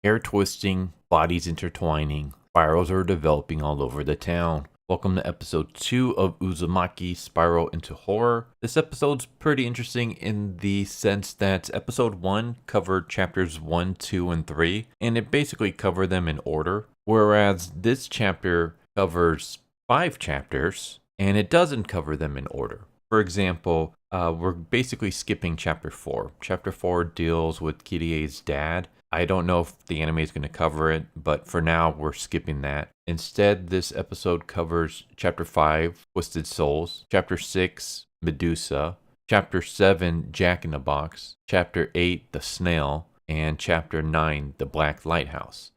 Hair twisting, bodies intertwining, spirals are developing all over the town. Welcome to episode 2 of Uzumaki Spiral into Horror. This episode's pretty interesting in the sense that episode 1 covered chapters 1, 2, and 3, and it basically covered them in order, whereas this chapter covers 5 chapters, and it doesn't cover them in order. For example, we're basically skipping chapter 4. Chapter 4 deals with Kirie's dad. I don't know if the anime is going to cover it, but for now, we're skipping that. Instead, this episode covers Chapter 5, Twisted Souls, Chapter 6, Medusa, Chapter 7, Jack in the Box, Chapter 8, The Snail, and Chapter 9, The Black Lighthouse.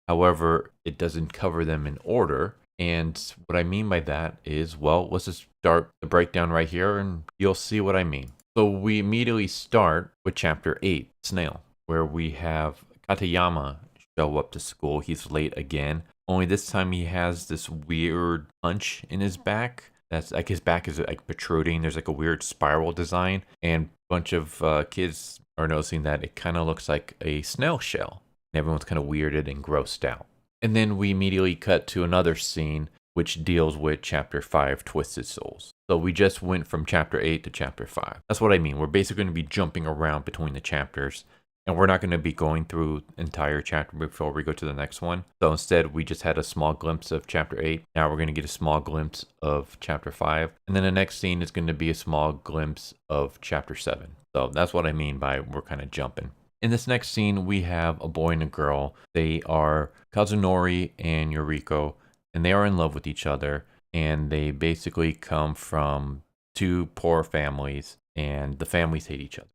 However, it doesn't cover them in order, and what I mean by that is, well, let's just start the breakdown right here, and you'll see what I mean. So we immediately start with Chapter 8, Snail, where we have Katayama show up to school. He's late again. Only this time he has this weird punch in his back. That's like his back is like protruding. There's like a weird spiral design, and a bunch of kids are noticing that it kind of looks like a snail shell. And everyone's kind of weirded and grossed out. And then we immediately cut to another scene which deals with Chapter 5, Twisted Souls. So we just went from Chapter 8 to Chapter 5. That's what I mean. We're basically going to be jumping around between the chapters. And we're not going to be going through entire chapter before we go to the next one. So instead, we just had a small glimpse of Chapter 8. Now we're going to get a small glimpse of Chapter 5. And then the next scene is going to be a small glimpse of Chapter 7. So that's what I mean by we're kind of jumping. In this next scene, we have a boy and a girl. They are Kazunori and Yuriko, and they are in love with each other. And they basically come from two poor families, and the families hate each other.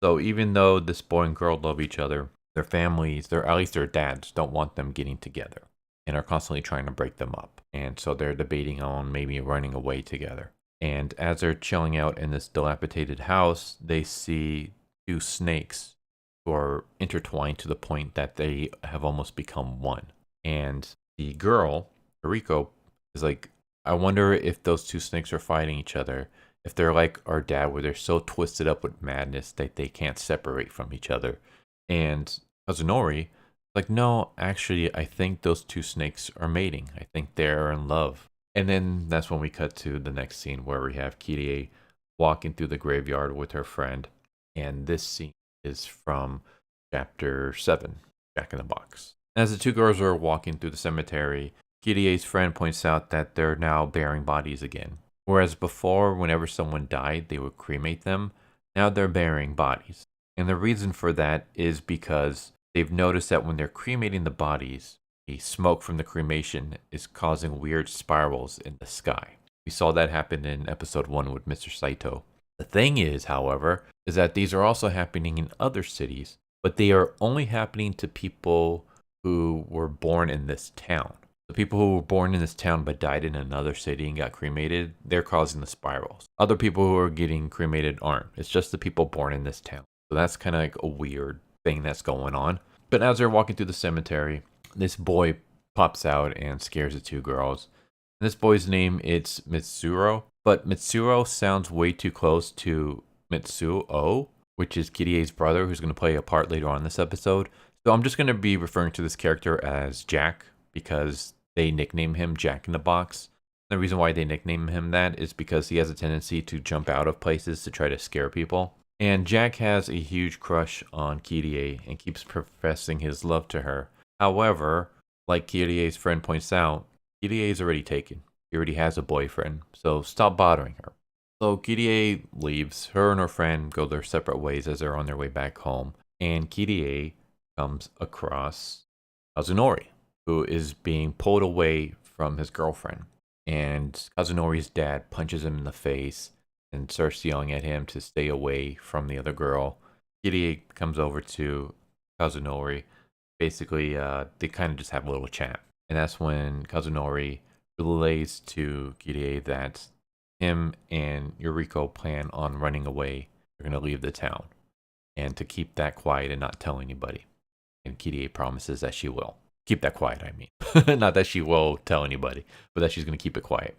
So even though this boy and girl love each other, their families, at least their dads, don't want them getting together and are constantly trying to break them up. And so they're debating on maybe running away together. And as they're chilling out in this dilapidated house, they see two snakes who are intertwined to the point that they have almost become one. And the girl, Riko, is like, I wonder if those two snakes are fighting each other. If they're like our dad, where they're so twisted up with madness that they can't separate from each other. And Kazunori, like, no, actually, I think those two snakes are mating. I think they're in love. And then that's when we cut to the next scene where we have Kirie walking through the graveyard with her friend. And this scene is from Chapter 7, Jack in the Box. As the two girls are walking through the cemetery, Kirie's friend points out that they're now bearing bodies again. Whereas before, whenever someone died, they would cremate them. Now they're burying bodies. And the reason for that is because they've noticed that when they're cremating the bodies, the smoke from the cremation is causing weird spirals in the sky. We saw that happen in episode 1 with Mr. Saito. The thing is, however, is that these are also happening in other cities, but they are only happening to people who were born in this town. The people who were born in this town but died in another city and got cremated, they're causing the spirals. Other people who are getting cremated aren't. It's just the people born in this town. So that's kind of like a weird thing that's going on. But as they're walking through the cemetery, this boy pops out and scares the two girls. And this boy's name is Mitsuro, but Mitsuro sounds way too close to Mitsuo, which is Kirie's brother, who's going to play a part later on in this episode. So I'm just going to be referring to this character as Jack, because they nickname him Jack in the Box. The reason why they nickname him that is because he has a tendency to jump out of places to try to scare people. And Jack has a huge crush on Kirie and keeps professing his love to her. However, like Kirie's friend points out, Kirie is already taken. He already has a boyfriend, so stop bothering her. So Kirie leaves. Her and her friend go their separate ways as they're on their way back home. And Kirie comes across Kazunori, who is being pulled away from his girlfriend. And Kazunori's dad punches him in the face and starts yelling at him to stay away from the other girl. Kirie comes over to Kazunori. Basically, they kind of just have a little chat. And that's when Kazunori relays to Kirie that him and Yuriko plan on running away. They're going to leave the town. And to keep that quiet and not tell anybody. And Kirie promises that she will. Keep that quiet, I mean. Not that she will tell anybody, but that she's going to keep it quiet.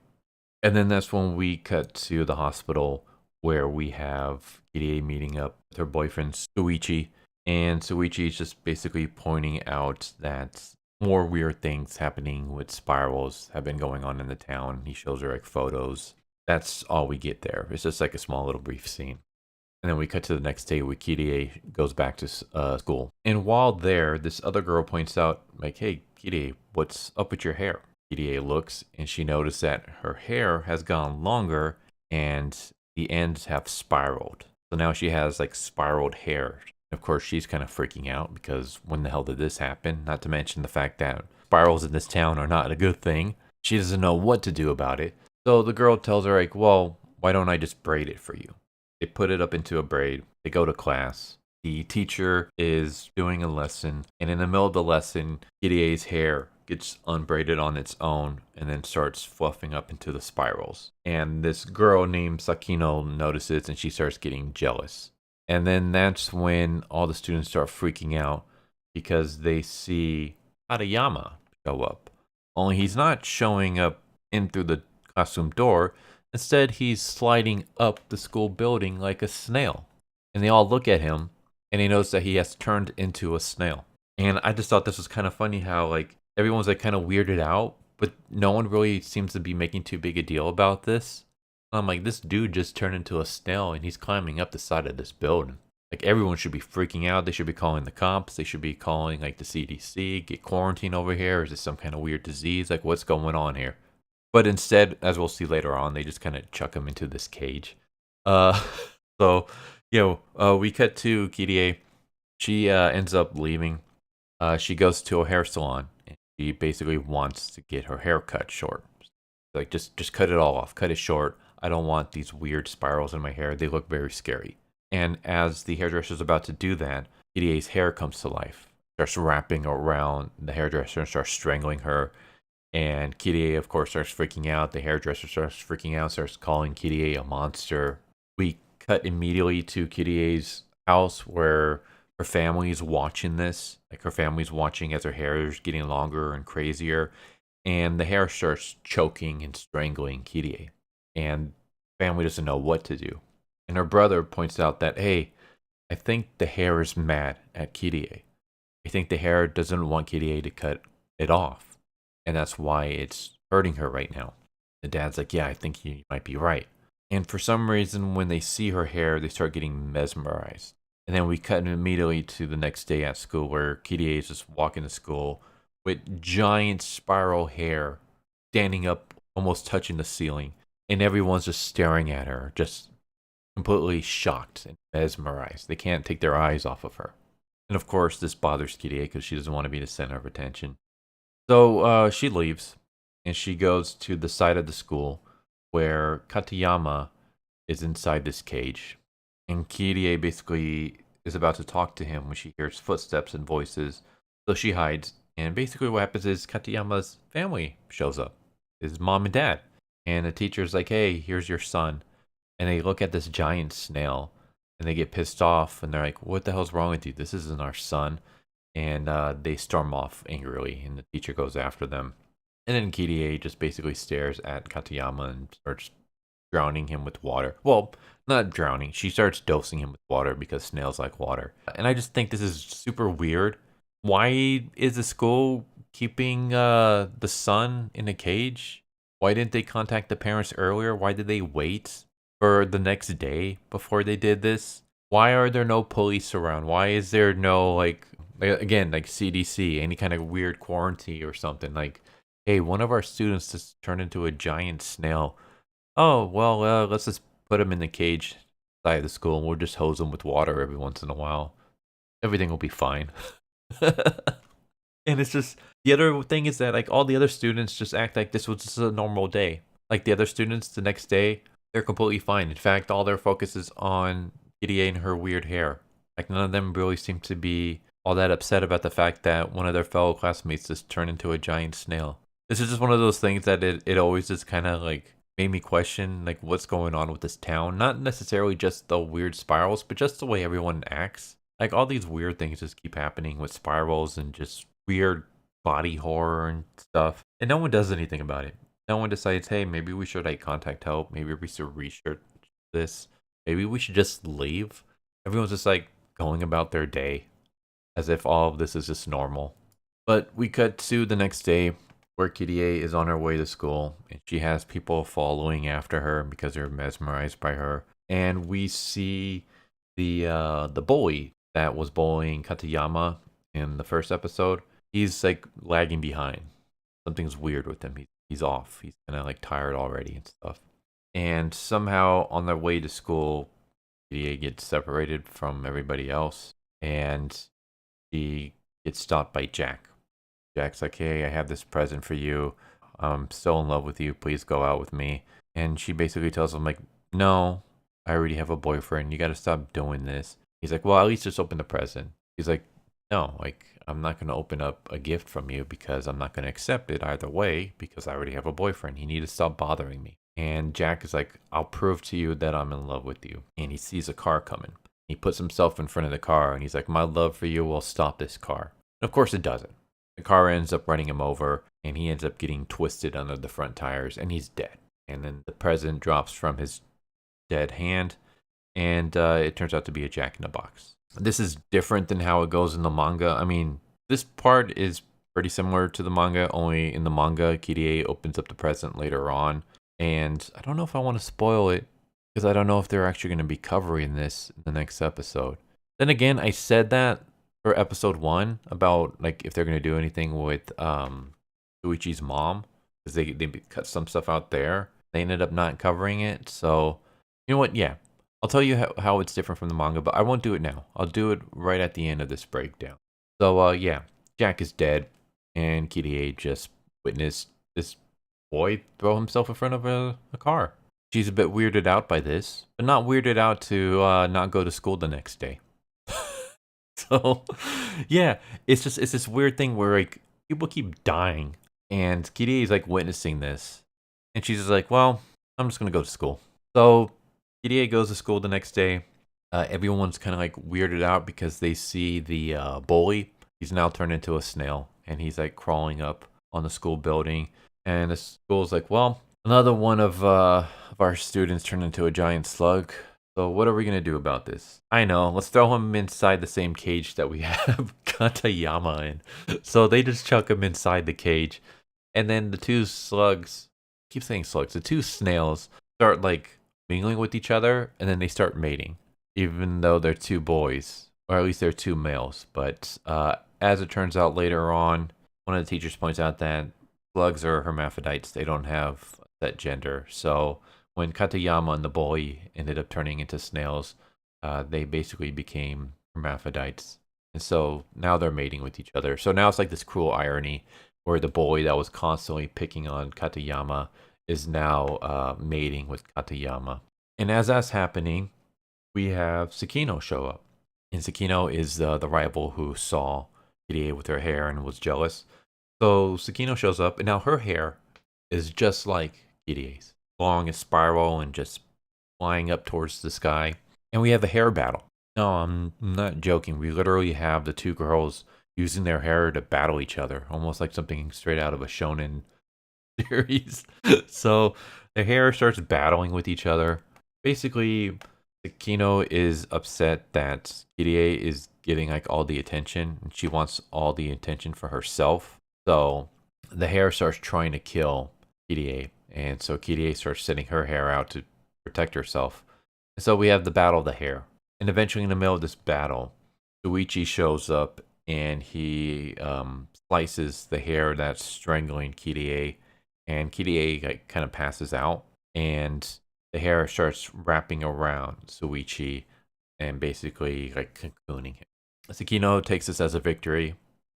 And then that's when we cut to the hospital where we have Kirie meeting up with her boyfriend, Shuichi. And Shuichi is just basically pointing out that more weird things happening with spirals have been going on in the town. He shows her like photos. That's all we get there. It's just like a small little brief scene. And then we cut to the next day where Kirie goes back to school. And while there, this other girl points out, like, hey, Kirie, what's up with your hair? Kirie looks and she noticed that her hair has gone longer and the ends have spiraled. So now she has like spiraled hair. Of course, she's kind of freaking out because when the hell did this happen? Not to mention the fact that spirals in this town are not a good thing. She doesn't know what to do about it. So the girl tells her, like, well, why don't I just braid it for you? They put it up into a braid. They go to class. The teacher is doing a lesson. And in the middle of the lesson, Kirie's hair gets unbraided on its own and then starts fluffing up into the spirals. And this girl named Sakino notices and she starts getting jealous. And then that's when all the students start freaking out because they see Katayama show up. Only he's not showing up in through the classroom door. Instead, he's sliding up the school building like a snail. And they all look at him and he knows that he has turned into a snail. And I just thought this was kind of funny how like everyone's like kind of weirded out, but no one really seems to be making too big a deal about this. I'm like, this dude just turned into a snail and he's climbing up the side of this building. Like everyone should be freaking out. They should be calling the cops. They should be calling like the CDC, get quarantine over here. Is this some kind of weird disease? Like what's going on here? But instead, as we'll see later on, they just kind of chuck him into this cage. Uh, so, we cut to Kirie. She ends up leaving. She goes to a hair salon and she basically wants to get her hair cut short. Like just cut it all off, cut it short. I don't want these weird spirals in my hair. They look very scary. And as the hairdresser's about to do that, Kirie's hair comes to life. Starts wrapping around the hairdresser and starts strangling her. And Kirie, of course, starts freaking out. The hairdresser starts freaking out, starts calling Kirie a monster. We cut immediately to Kirie's house where her family's watching this. Like her family's watching as her hair is getting longer and crazier. And the hair starts choking and strangling Kirie. And family doesn't know what to do. And her brother points out that, hey, I think the hair is mad at Kirie. I think the hair doesn't want Kirie to cut it off. And that's why it's hurting her right now. The dad's like, yeah, I think you might be right. And for some reason, when they see her hair, they start getting mesmerized. And then we cut immediately to the next day at school where Kirie is just walking to school with giant spiral hair standing up, almost touching the ceiling. And everyone's just staring at her, just completely shocked and mesmerized. They can't take their eyes off of her. And of course, this bothers Kirie because she doesn't want to be the center of attention. So she leaves and she goes to the side of the school where Katayama is inside this cage. And Kirie basically is about to talk to him when she hears footsteps and voices. So she hides. And basically what happens is Katayama's family shows up. His mom and dad. And the teacher's like, hey, here's your son. And they look at this giant snail. And they get pissed off. And they're like, what the hell's wrong with you? This isn't our son. And they storm off angrily. And the teacher goes after them. And then Kirie just basically stares at Katayama and starts drowning him with water. Well, not drowning. She starts dosing him with water because snails like water. And I just think this is super weird. Why is the school keeping the son in a cage? Why didn't they contact the parents earlier? Why did they wait for the next day before they did this? Why are there no police around? Why is there no, like CDC, any kind of weird quarantine or something? Like, hey, one of our students just turned into a giant snail. Oh, well, let's just put him in the cage side of the school and we'll just hose him with water every once in a while. Everything will be fine. And it's just, the other thing is that like all the other students just act like this was just a normal day. Like the other students the next day, they're completely fine. In fact, all their focus is on Kirie and her weird hair. Like none of them really seem to be all that upset about the fact that one of their fellow classmates just turned into a giant snail. This is just one of those things that it always just kind of like made me question like what's going on with this town. Not necessarily just the weird spirals, but just the way everyone acts. Like all these weird things just keep happening with spirals and just weird body horror and stuff. And no one does anything about it. No one decides, hey, maybe we should like contact help. Maybe we should research this. Maybe we should just leave. Everyone's just like going about their day. as if all of this is just normal. But we cut to the next day where Kirie is on her way to school and she has people following after her because they're mesmerized by her. And we see the bully that was bullying Katayama in the first episode. He's like lagging behind. Something's weird with him. He's off. He's kind of like tired already and stuff. And somehow on their way to school, Kirie gets separated from everybody else, and she gets stopped by Jack. Jack's like, "Hey, I have this present for you. I'm still in love with you. Please go out with me." And she basically tells him like, "No, I already have a boyfriend. You got to stop doing this." He's like, "Well, at least just open the present." He's like, "No, like I'm not going to open up a gift from you because I'm not going to accept it either way because I already have a boyfriend. You need to stop bothering me." And Jack is like, "I'll prove to you that I'm in love with you." And he sees a car coming. He puts himself in front of the car and he's like, "My love for you will stop this car." And of course it doesn't. The car ends up running him over and he ends up getting twisted under the front tires and he's dead. And then the present drops from his dead hand and it turns out to be a Jack-in-the-Box. This is different than how it goes in the manga. I mean, this part is pretty similar to the manga, only in the manga, Kirie opens up the present later on. And I don't know if I want to spoil it because I don't know if they're actually going to be covering this in the next episode. Then again, I said that for episode 1 about like if they're going to do anything with Shuichi's mom because they cut some stuff out there. They ended up not covering it. So, you know what? Yeah, I'll tell you how it's different from the manga, but I won't do it now. I'll do it right at the end of this breakdown. So, yeah, Jack is dead, and Kirie just witnessed this boy throw himself in front of a car. She's a bit weirded out by this, but not weirded out to not go to school the next day. So, yeah, it's this weird thing where like people keep dying, and Kirie is like witnessing this, and she's just like, "Well, I'm just gonna go to school." So Kirie goes to school the next day. Everyone's kind of like weirded out because they see the bully. He's now turned into a snail, and he's like crawling up on the school building. And the school's like, "Well, another one of our students turned into a giant slug. So what are we gonna do about this?" "I know. Let's throw him inside the same cage that we have Katayama in." So they just chuck him inside the cage, and then the two slugs. I keep saying slugs. The two snails start like mingling with each other, and then they start mating, even though they're two boys, or at least they're two males. But as it turns out later on, one of the teachers points out that slugs are hermaphrodites. They don't have that gender. So when Katayama and the boy ended up turning into snails, they basically became hermaphrodites. And so now they're mating with each other. So now it's like this cruel irony where the boy that was constantly picking on Katayama is now mating with Katayama. And as that's happening, we have Tsukino show up. And Tsukino is the rival who saw Kirie with her hair and was jealous. So Tsukino shows up, and now her hair is just like Kirie's. Long and spiral and just flying up towards the sky. And we have a hair battle. No, I'm not joking. We literally have the two girls using their hair to battle each other, almost like something straight out of a shonen series. So the hair starts battling with each other. Basically, Tsukino is upset that Kirie is getting like all the attention, and she wants all the attention for herself. So the hair starts trying to kill Kirie, and so Kirie starts sending her hair out to protect herself. And so we have the battle of the hair. And eventually in the middle of this battle, Shuichi shows up and he slices the hair that's strangling Kirie, and Kirie like, kind of passes out, and the hair starts wrapping around Shuichi and basically like cocooning him. Tsukino takes this as a victory.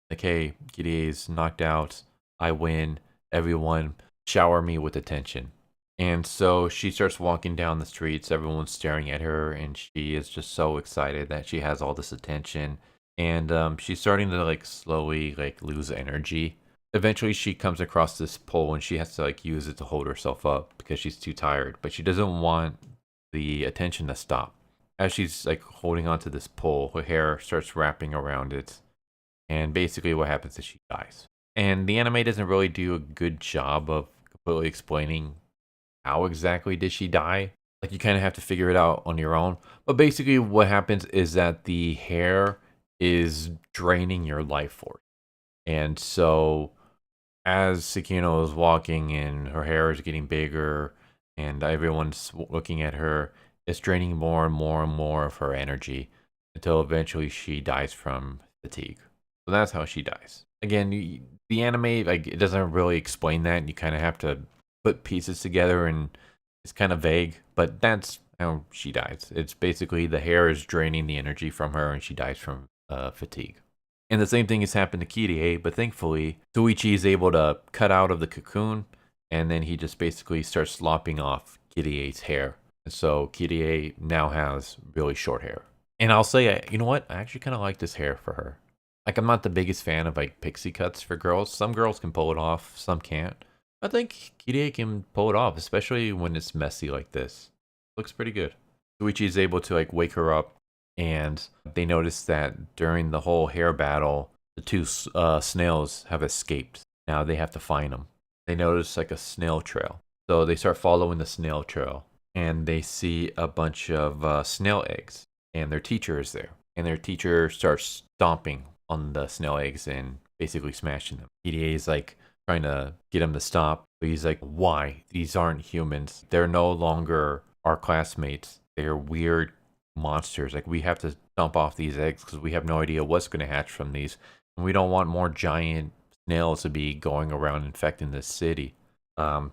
Like, "Hey, Kirie is knocked out. I win. Everyone shower me with attention." And so she starts walking down the streets. Everyone's staring at her, and she is just so excited that she has all this attention. And she's starting to like slowly like lose energy. Eventually, she comes across this pole, and she has to like use it to hold herself up because she's too tired. But she doesn't want the attention to stop. As she's like holding onto this pole, her hair starts wrapping around it, and basically what happens is she dies. And the anime doesn't really do a good job of completely explaining how exactly did she die. Like you kind of have to figure it out on your own. But basically what happens is that the hair is draining your life force. And so as Sakino is walking and her hair is getting bigger and everyone's looking at her, it's draining more and more and more of her energy until eventually she dies from fatigue. So that's how she dies. Again, the anime, like, it doesn't really explain that. You kind of have to put pieces together, and it's kind of vague, but that's how she dies. It's basically the hair is draining the energy from her and she dies from fatigue. And the same thing has happened to Kirie, but thankfully, Shuichi is able to cut out of the cocoon, and then he just basically starts lopping off Kirie's hair. And so Kirie now has really short hair. And I'll say, you know what? I actually kind of like this hair for her. Like, I'm not the biggest fan of like pixie cuts for girls. Some girls can pull it off, some can't. I think Kirie can pull it off, especially when it's messy like this. Looks pretty good. Shuichi is able to like wake her up, and they notice that during the whole hair battle, the two snails have escaped. Now they have to find them. They notice like a snail trail. So they start following the snail trail, and they see a bunch of snail eggs, and their teacher is there. And their teacher starts stomping on the snail eggs and basically smashing them. PDA is like trying to get him to stop, but he's like, why? These aren't humans. They're no longer our classmates. They're weird monsters. Like, we have to dump off these eggs because we have no idea what's going to hatch from these, and we don't want more giant snails to be going around infecting this city.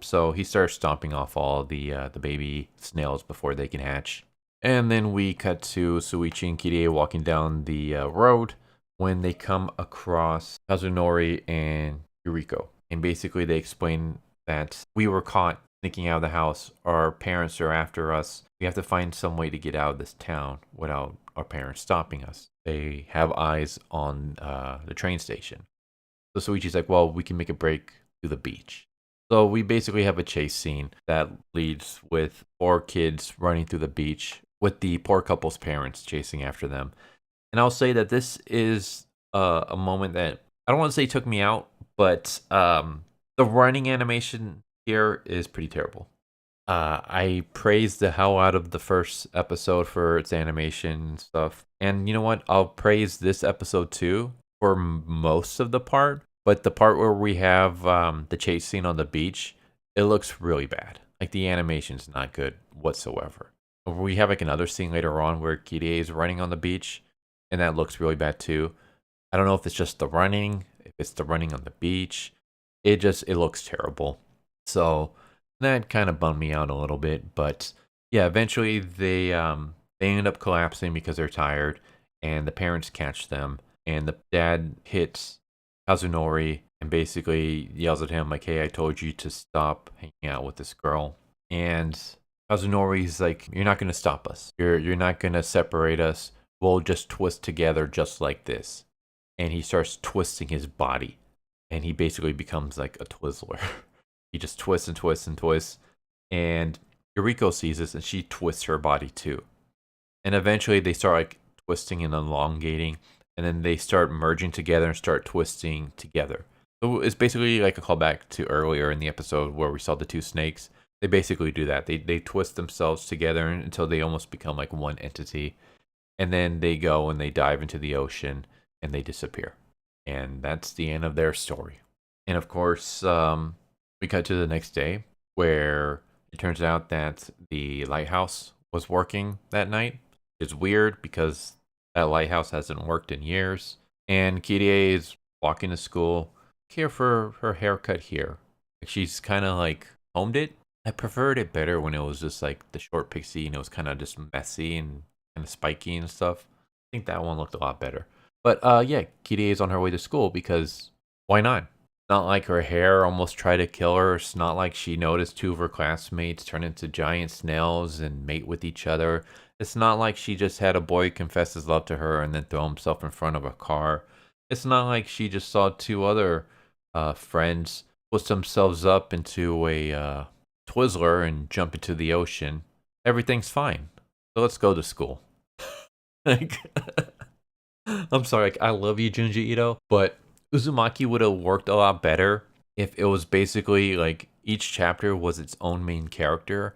So he starts stomping off all the baby snails before they can hatch. And then we cut to Shuichi and Kirie walking down the road when they come across Kazunori and Yuriko. And basically they explain that we were caught sneaking out of the house. Our parents are after us. We have to find some way to get out of this town without our parents stopping us. They have eyes on the train station. So Shuichi's like, well, we can make a break to the beach. So we basically have a chase scene that leads with 4 kids running through the beach with the poor couple's parents chasing after them. And I'll say that this is a moment that I don't want to say took me out, but the running animation here is pretty terrible. I praised the hell out of the first episode for its animation and stuff. And you know what? I'll praise this episode too for most of the part. But the part where we have the chase scene on the beach, it looks really bad. Like, the animation's not good whatsoever. We have like another scene later on where Kirie is running on the beach, and that looks really bad too. I don't know if it's just the running, if it's the running on the beach. It looks terrible. So that kind of bummed me out a little bit. But yeah, eventually they end up collapsing because they're tired, and the parents catch them, and the dad hits Kazunori and basically yells at him like, hey, I told you to stop hanging out with this girl. And Kazunori's like, you're not going to stop us. You're not going to separate us. We'll just twist together just like this. And he starts twisting his body. And he basically becomes like a Twizzler. He just twists and twists and twists. And Yuriko sees this and she twists her body too. And eventually they start like twisting and elongating. And then they start merging together and start twisting together. So it's basically like a callback to earlier in the episode where we saw the 2 snakes. They basically do that. They twist themselves together until they almost become like one entity. And then they go and they dive into the ocean and they disappear. And that's the end of their story. And of course, we cut to the next day where it turns out that the lighthouse was working that night. It's weird because that lighthouse hasn't worked in years. And Kirie is walking to school. Care for her haircut here. She's kind of like homed it. I preferred it better when it was just like the short pixie and it was kind of just messy and kind of spiky and stuff. I think that one looked a lot better. But yeah, Kirie is on her way to school because why not? It's not like her hair almost tried to kill her. It's not like she noticed 2 of her classmates turn into giant snails and mate with each other. It's not like she just had a boy confess his love to her and then throw himself in front of a car. It's not like she just saw 2 other friends twist themselves up into a Twizzler and jump into the ocean. Everything's fine. So let's go to school. Like, I'm sorry, like, I love you, Junji Ito, but Uzumaki would have worked a lot better if it was basically like each chapter was its own main character.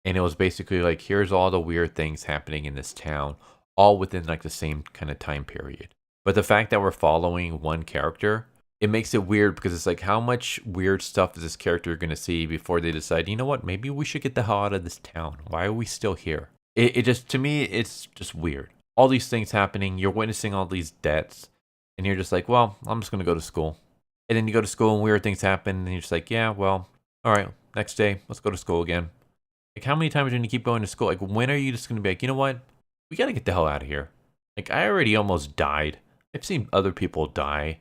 And it was basically like, here's all the weird things happening in this town, all within like the same kind of time period. But the fact that we're following one character, it makes it weird because it's like, how much weird stuff is this character going to see before they decide, you know what, maybe we should get the hell out of this town. Why are we still here? It just, to me, it's just weird. All these things happening, you're witnessing all these deaths, and you're just like, well, I'm just going to go to school. And then you go to school and weird things happen, and you're just like, yeah, well, all right, next day, let's go to school again. Like, how many times are you going to keep going to school? Like, when are you just going to be like, you know what? We got to get the hell out of here. Like, I already almost died. I've seen other people die.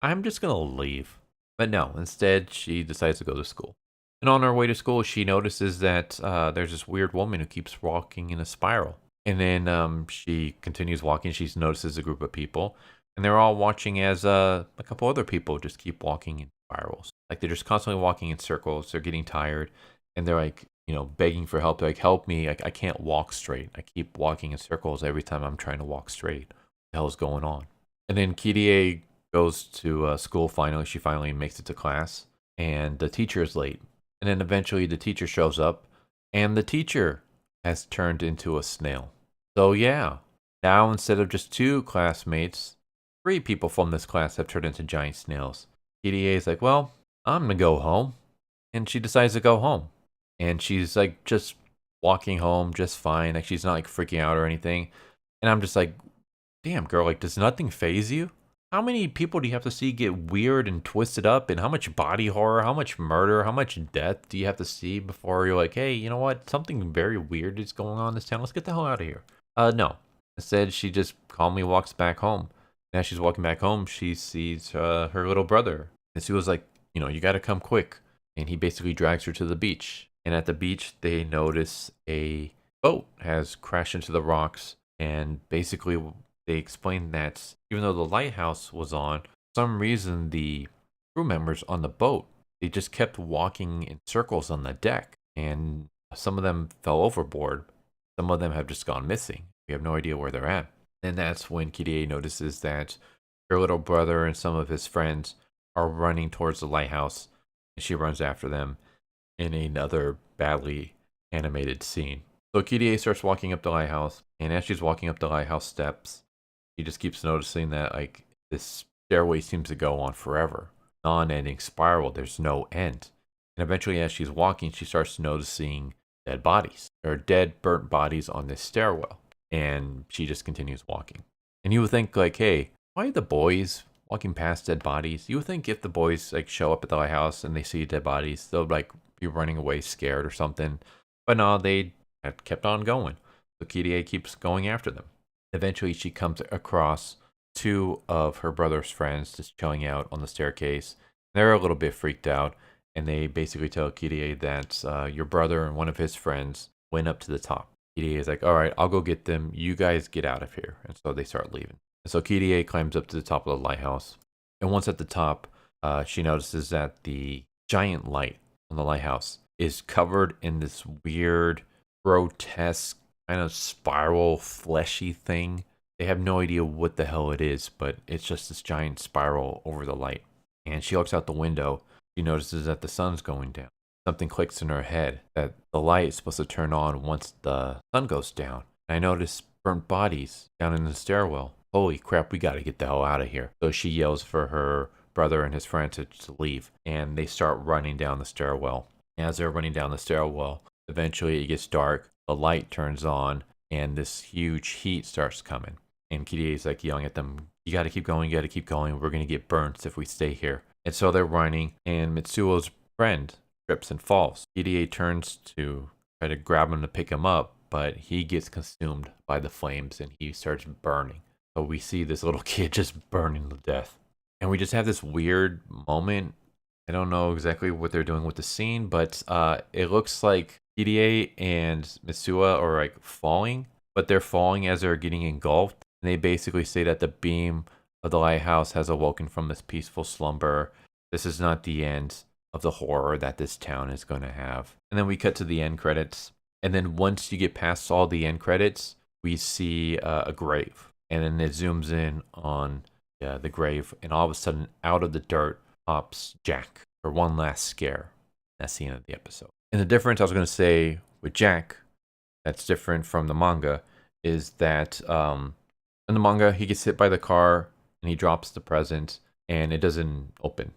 I'm just going to leave. But no, instead, she decides to go to school. And on her way to school, she notices that there's this weird woman who keeps walking in a spiral. And then she continues walking. She notices a group of people. And they're all watching as a couple other people just keep walking in spirals. Like, they're just constantly walking in circles. They're getting tired. And they're like, you know, begging for help. They're like, help me. I can't walk straight. I keep walking in circles every time I'm trying to walk straight. What the hell is going on? And then Kirie goes to school finally. She finally makes it to class. And the teacher is late. And then eventually the teacher shows up. And the teacher has turned into a snail. So yeah, now instead of just 2 classmates, 3 people from this class have turned into giant snails. Kirie is like, well, I'm going to go home. And she decides to go home. And she's like just walking home just fine. Like, she's not like freaking out or anything. And I'm just like, damn, girl, like, does nothing faze you? How many people do you have to see get weird and twisted up? And how much body horror, how much murder, how much death do you have to see before you're like, hey, you know what? Something very weird is going on in this town. Let's get the hell out of here. No. Instead, she just calmly walks back home. And as she's walking back home, she sees her little brother. And she was like, you know, you got to come quick. And he basically drags her to the beach. And at the beach, they notice a boat has crashed into the rocks. And basically, they explain that even though the lighthouse was on, for some reason the crew members on the boat, they just kept walking in circles on the deck. And some of them fell overboard. Some of them have just gone missing. We have no idea where they're at. And that's when Kirie notices that her little brother and some of his friends are running towards the lighthouse. And she runs after them in another badly animated scene. So Kirie starts walking up the lighthouse. And as she's walking up the lighthouse steps, he just keeps noticing that, like, this stairway seems to go on forever. Non-ending spiral. There's no end. And eventually, as she's walking, she starts noticing dead bodies. There are dead, burnt bodies on this stairwell. And she just continues walking. And you would think, like, hey, why are the boys walking past dead bodies? You would think if the boys, like, show up at the lighthouse and they see dead bodies, they'll, like, be running away scared or something. But no, they have kept on going. So Kirie keeps going after them. Eventually, she comes across 2 of her brother's friends just chilling out on the staircase. They're a little bit freaked out, and they basically tell Kirie that your brother and one of his friends went up to the top. Kirie is like, all right, I'll go get them. You guys get out of here. And so they start leaving. And so Kirie climbs up to the top of the lighthouse. And once at the top, she notices that the giant light on the lighthouse is covered in this weird, grotesque, kind of spiral, fleshy thing. They have no idea what the hell it is, but it's just this giant spiral over the light. And she looks out the window. She notices that the sun's going down. Something clicks in her head that the light is supposed to turn on once the sun goes down. And I notice burnt bodies down in the stairwell. Holy crap, we gotta get the hell out of here. So she yells for her brother and his friend to leave. And they start running down the stairwell. As they're running down the stairwell, eventually it gets dark. The light turns on, and this huge heat starts coming. And Kirie is like yelling at them, you gotta keep going, you gotta keep going. We're gonna get burnt if we stay here. And so they're running, and Mitsuo's friend trips and falls. Kirie turns to try to grab him to pick him up, but he gets consumed by the flames, and he starts burning. So we see this little kid just burning to death. And we just have this weird moment. I don't know exactly what they're doing with the scene, but it looks like Kirie and Mitsuo are like falling, but they're falling as they're getting engulfed. And they basically say that the beam of the lighthouse has awoken from this peaceful slumber. This is not the end of the horror that this town is going to have. And then we cut to the end credits. And then once you get past all the end credits, we see a grave. And then it zooms in on the grave. And all of a sudden, out of the dirt pops Jack for one last scare. That's the end of the episode. And the difference I was going to say with Jack, that's different from the manga, is that in the manga, he gets hit by the car and he drops the present, and it doesn't open.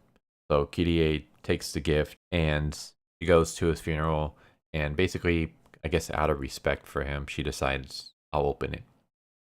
So Kirie takes the gift, and she goes to his funeral, and basically, I guess out of respect for him, she decides, I'll open it.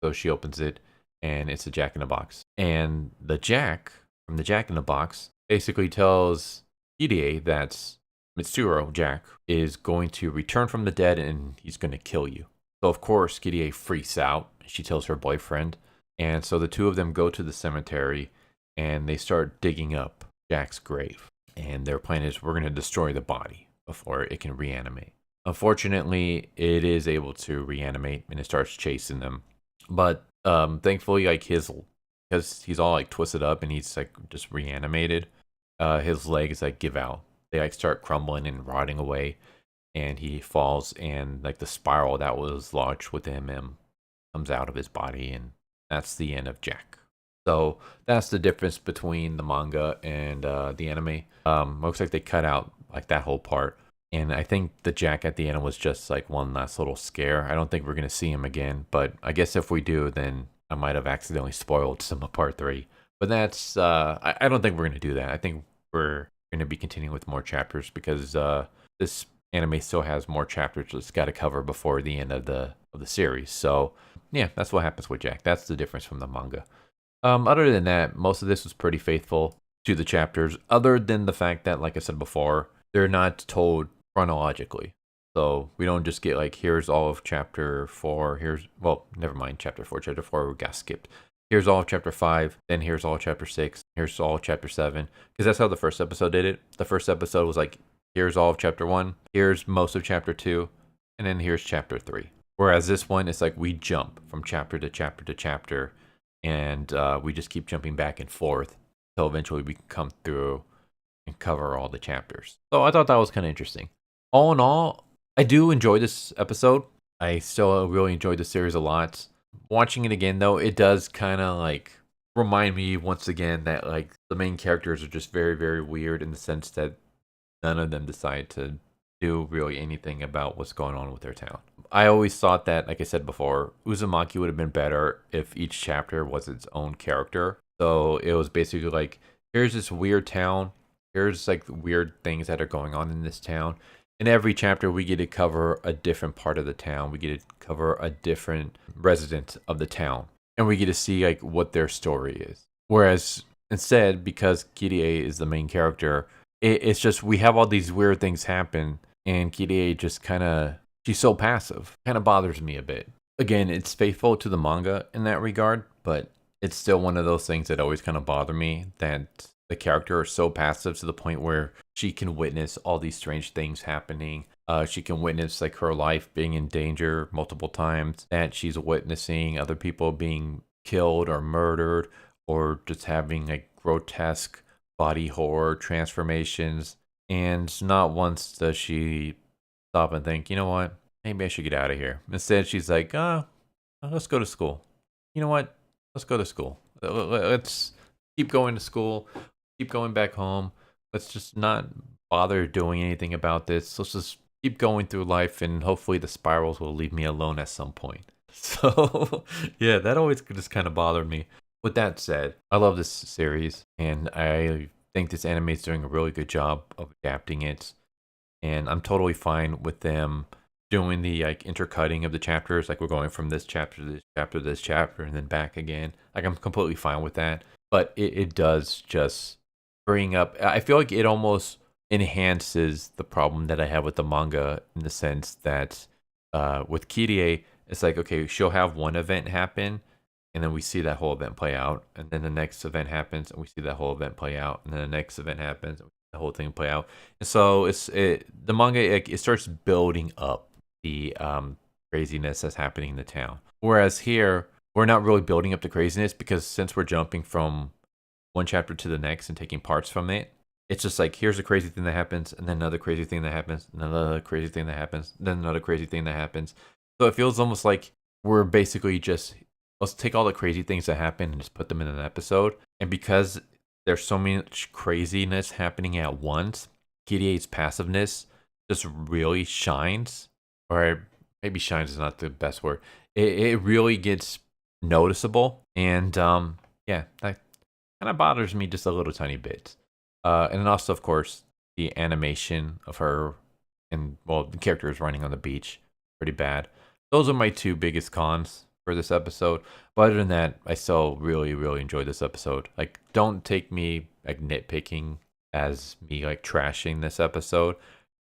So she opens it, and it's a Jack in the Box. And the Jack from the Jack in the Box basically tells Kirie that Mitsuru, Jack, is going to return from the dead and he's going to kill you. So, of course, Kirie freaks out. She tells her boyfriend. And so the two of them go to the cemetery and they start digging up Jack's grave. And their plan is we're going to destroy the body before it can reanimate. Unfortunately, it is able to reanimate and it starts chasing them. But thankfully, like because he's all like twisted up and he's like just reanimated, his legs like give out. They like start crumbling and rotting away, and he falls, and like the spiral that was lodged within him comes out of his body, and that's the end of Jack. So that's the difference between the manga and the anime. Looks like they cut out like that whole part. And I think the Jack at the end was just like one last little scare. I don't think we're going to see him again. But I guess if we do, then I might have accidentally spoiled some of part 3. But that's, I don't think we're going to do that. I think we're going to be continuing with more chapters because this anime still has more chapters it's got to cover before the end of the series. So yeah, that's what happens with Jack. That's the difference from the manga. Other than that, most of this was pretty faithful to the chapters, other than the fact that, like I said before, they're not told chronologically. So we don't just get like, here's all of chapter 4, well, never mind, chapter 4 got skipped. Here's all of chapter 5, then here's all of chapter 6, here's all of chapter 7, because that's how the first episode did it. The first episode was like, here's all of chapter 1, here's most of chapter 2, and then here's chapter 3. Whereas this one, it's like we jump from chapter to chapter to chapter, and we just keep jumping back and forth until eventually we can come through and cover all the chapters. So I thought that was kind of interesting. All in all, I do enjoy this episode. I still really enjoyed the series a lot. Watching it again, though, it does kind of like remind me once again that like the main characters are just very, very weird in the sense that none of them decide to do really anything about what's going on with their town. I always thought that, like I said before, Uzumaki would have been better if each chapter was its own character. So it was basically like, here's this weird town. Here's like weird things that are going on in this town. In every chapter, we get to cover a different part of the town. We get to cover a different resident of the town. And we get to see like what their story is. Whereas instead, because Kirie is the main character, it's just we have all these weird things happen. And Kirie just kind of, she's so passive. Kind of bothers me a bit. Again, it's faithful to the manga in that regard. But it's still one of those things that always kind of bother me. That the character is so passive to the point where she can witness all these strange things happening. She can witness like her life being in danger multiple times. That she's witnessing other people being killed or murdered, or just having like grotesque body horror transformations. And not once does she stop and think, you know what, maybe I should get out of here. Instead, she's like, let's go to school. You know what? Let's go to school. Let's keep going to school. Keep going back home. Let's just not bother doing anything about this. Let's just keep going through life, and hopefully the spirals will leave me alone at some point. So, yeah, that always just kind of bothered me. With that said, I love this series, and I think this anime is doing a really good job of adapting it. And I'm totally fine with them doing the like intercutting of the chapters. Like we're going from this chapter to this chapter to this chapter, and then back again. Like I'm completely fine with that. But it does just bring up, I feel like it almost enhances the problem that I have with the manga in the sense that with Kirie, it's like, okay, she'll have one event happen and then we see that whole event play out. And then the next event happens and we see that whole event play out. And then the next event happens and we see the whole thing play out. And so the manga, it starts building up the craziness that's happening in the town. Whereas here, we're not really building up the craziness because since we're jumping from one chapter to the next and taking parts from it, it's just like, here's a crazy thing that happens, and then another crazy thing that happens, and another crazy thing that happens, then another crazy thing that happens. So it feels almost like we're basically just, let's take all the crazy things that happen and just put them in an episode. And because there's so much craziness happening at once, Kirie's passiveness just really shines. Or maybe shines is not the best word. It really gets noticeable, and yeah, that kind of bothers me just a little tiny bit. And then also, of course, the animation of her and, well, the characters running on the beach, pretty bad. Those are my two biggest cons for this episode. But other than that, I still really, really enjoyed this episode. Like, don't take me like nitpicking as me like trashing this episode.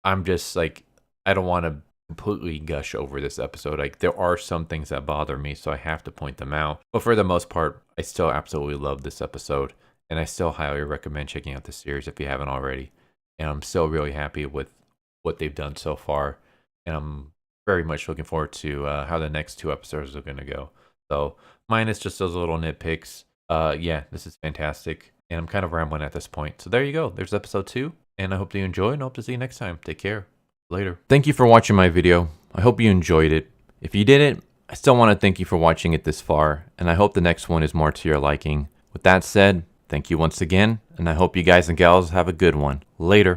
I'm just like, I don't want to completely gush over this episode. Like, there are some things that bother me, so I have to point them out. But for the most part, I still absolutely love this episode, and I still highly recommend checking out the series if you haven't already. And I'm still really happy with what they've done so far, and I'm very much looking forward to how the next two episodes are going to go. So, minus just those little nitpicks, yeah, this is fantastic, and I'm kind of rambling at this point. So there you go. There's episode 2, and I hope that you enjoy, and I hope to see you next time. Take care. Later. Thank you for watching my video. I hope you enjoyed it. If you didn't, I still want to thank you for watching it this far, and I hope the next one is more to your liking. With that said, thank you once again, and I hope you guys and gals have a good one. Later.